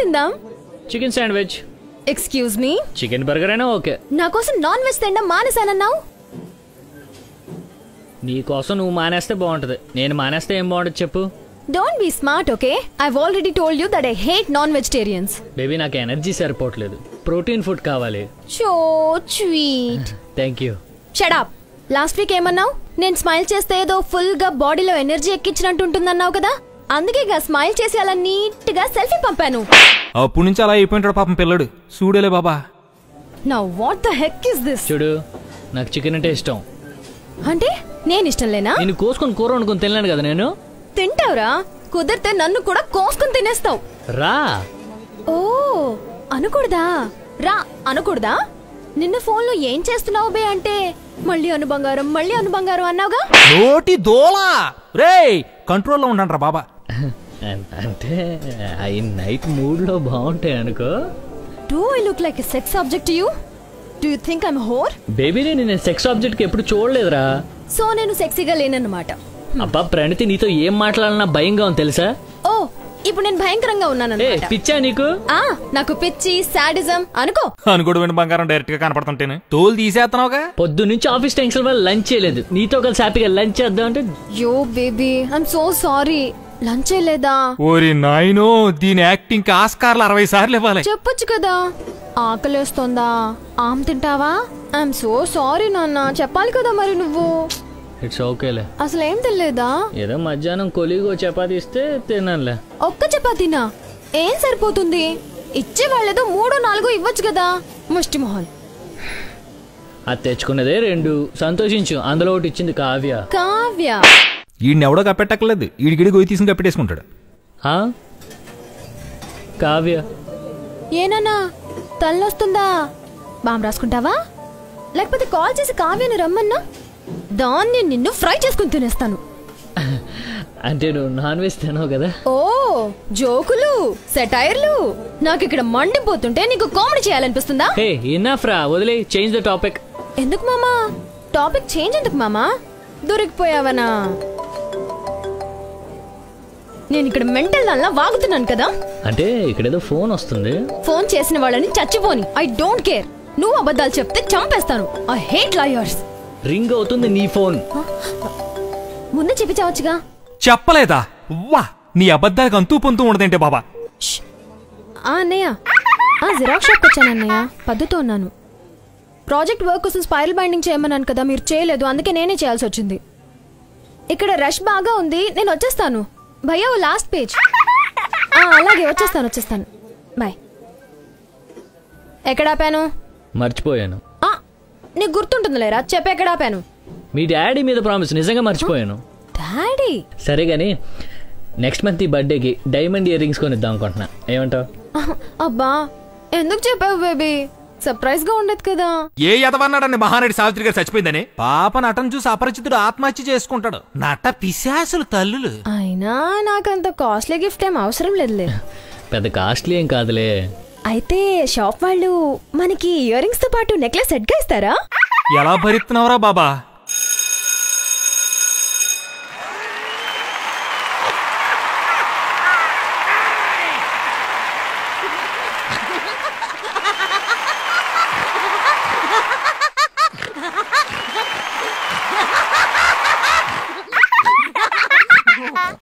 తిందాం? Chicken sandwich. Excuse me, chicken burger అయినా okay. నా కోసం నాన్ వెజ్ తినడం మానేసానన్నావు. నీ కోసం నువ్వు మానేస్తే బాగుంటది, నేను మానేస్తే ఏం బాగుంటది చెప్పు. Don't be smart, okay? I've already told you that I hate non vegetarians. Baby నాకు ఎనర్జీ సరిపోవట్లేదు, ప్రోటీన్ ఫుడ్ కావాలి. So sweet. Thank you. Shut up. Last week ఏమన్నావు? నేను స్మైల్ చేస్తే ఏదో ఫుల్ గా బాడీలో ఎనర్జీ ఎక్కించినట్టు ఉంటుందన్నావు కదా, అందుకే స్మైల్ చేసి అలా నీట్ గా సెల్ఫీ పంపాను. అప్పటి నుంచి అలా అయిపోయింటాడు పాపం పిల్లడు. చూడలే బాబా. Now what the heck is this? చూడు, నాకు చికెన్ అంటే ఇష్టం. అంటే నేను ఇష్టం లేనా? నేను కోసుకొని కూర వండుకొని తినలేను కదా. నేను తింటావురా, కుదిరితే నన్ను కూడా కోసుకొని తినేస్తావు. రా. ఓ అనకూడదా? రా అనకూడదా? నిన్న ఫోన్ లో ఏం చేస్తున్నావు బే అంటే మళ్ళీ అను బంగారం అన్నావుగా. నోటి దోలా రేయ్, కంట్రోల్లో ఉండండి రా బాబా. అంటే అవి నైట్ మూడ్ లో బాగుంటాయి అనుకో. Do I look like a sex object to you? Do you think I'm a whore? Baby నేను సెక్స్ ఆబ్జెక్ట్ కి ఎప్పుడు చూడలేదురా. సో నేను సెక్సీగా లేనన్నమాట. అబ్బా ప్రణితి, నీతో ఏం మాట్లాడాలన్నా భయంగా ఉంది తెలుసా. ఓ ఇప్పుడు నేను భయంకరంగా ఉన్నానన్నమాట. పిచ్చా నీకు? నాకు పిచ్చి సాడిజం అనుకో. అనుకోడు బంగారం డైరెక్ట్ గా కనపడుతుంటేనే తోలు తీసేస్తున్నావుగా. పొద్దు నుంచి ఆఫీస్ టెన్షన్ వల్ల లంచ్ చేయలేదు, నీతో కలిసి హ్యాపీగా లంచ్ చేద్దాం అంటే. Yo baby I'm so sorry, lunch లేదా? ఓరి నాయనో, దీని యాక్టింగ్ కి ఆస్కార్లు 60 సార్లు ఇవ్వాలి. చెప్పొచ్చు కదా. ఆకలేస్తుందా, ఆమ్ తింటావా? ఐఎమ్ సో సారీ నాన్న, చెప్పాలి కదా మరి నువ్వు. ఇట్స్ ఓకేలే. అసలు ఏం తినలేదా? ఏదో మధ్యాహ్నం కొలిగో చపాతీ ఇస్తే తినాలే. ఒక్క చపాతీనా? ఏం సరిపోతుంది? ఇచ్చే వాళ్ళేదో 3-4 ఇవ్వచ్చు కదా. ముష్టి మొహన్. అది తెచ్చుకున్నదే 2, సంతోషించు. అందులో ఒకటి ఇచ్చింది కావ్య. కావ్య ఈయన ఎవడో కప్పెట్టక్కర్లేదు, ఈడిగిడి గొయ్యి తీసుకుని కప్పెట్టేసుకుంటాడు. కావ్య ఏనన్నా తల్లొస్తుందా? బాంబు రాసుకుంటావా? లేకపోతే కాల్ చేసి కావ్యను రమ్మన్నా, దాన్ని నిన్ను ఫ్రై చేసుకుని తినేస్తాను. అంటే నువ్వు నాన్ వెజ్ తినవు కదా. ఓ జోకులు, సెటైర్లు. నాకు ఇక్కడ మండిపోతుంటే నీకు కామెడీ చేయాలనిపిస్తుందా? హే ఇనఫ్ రా, వదిలే. Change the topic. ఎందుకు మామా? టాపిక్ చేంజ్ ఎందుకు మామా? దొరికిపోయావనా? నేను ఇక్కడ మెంటల్ దానిలా వాగుతున్నాను కదా. అంటే ఇక్కడేదో ఫోన్ వస్తుంది. ఫోన్ చేసిన వాళ్ళని చచ్చిపోని. I don't care. నువ్వు అబద్ధాలు చెప్తే చంపేస్తాను. I hate liars. రింగ్ అవుతుంది నీ ఫోన్. ముందే చెప్పించవచ్చుగా. చెప్పలేదా? వా, నీ అబద్ధాలకు అంతూ పొంతూ ఉండదేంటే బాబా. అన్నయ్య, జిరాక్స్ షాప్కి వచ్చాను అన్నయ్య, పద్ధతితో ఉన్నాను. ప్రాజెక్ట్ వర్క్ కోసం స్పైరల్ బైండింగ్ చేయమన్నాను కదా, మీరు చేయలేదు, అందుకే నేనే చేయాల్సి వచ్చింది. ఇక్కడ రష్ బాగా ఉంది, నేను వచ్చేస్తాను. భయ్యా ఓ లాస్ట్ పేజ్. అలాగే వచ్చేస్తాను. బాయ్. ఎక్కడ ఆపాను? మర్చిపోయాను. నీకు గుర్తుంటుంది లేరా, చెప్పి ఎక్కడ ఆపాను? మీ డాడీ మీద ప్రామిస్, నిజంగా మర్చిపోయాను. డాడీ? సరే గానీ నెక్స్ట్ మంత్ ఈ బర్త్డేకి డైమండ్ ఇయర్ రింగ్స్ కొనిద్దాం అనుకుంటున్నా, ఏమంటావు? అబ్బా ఎందుకు చెప్పావు బేబీ, సర్ప్రైజ్ గా ఉండదు కదా. ఏ ఎదవన్నాడని మహానటి సావిత్రి గారు చచ్చిపోయిందని. పాప నటన చూసి అపరిచితుడు ఆత్మహత్య చేసుకుంటాడు. నట పిశాసులు తల్లులు. అయినా నాకంత కాస్ట్లీ గిఫ్ట్ ఏం అవసరం లేదులే. పెద్ద కాస్ట్లీ ఏం కాదులే. అయితే షాప్ వాళ్ళు మనకి ఇయర్ రింగ్స్ తో పాటు నెక్లెస్ సెట్ గా ఇస్తారా? ఎలా భరిస్తున్నావురా బాబా?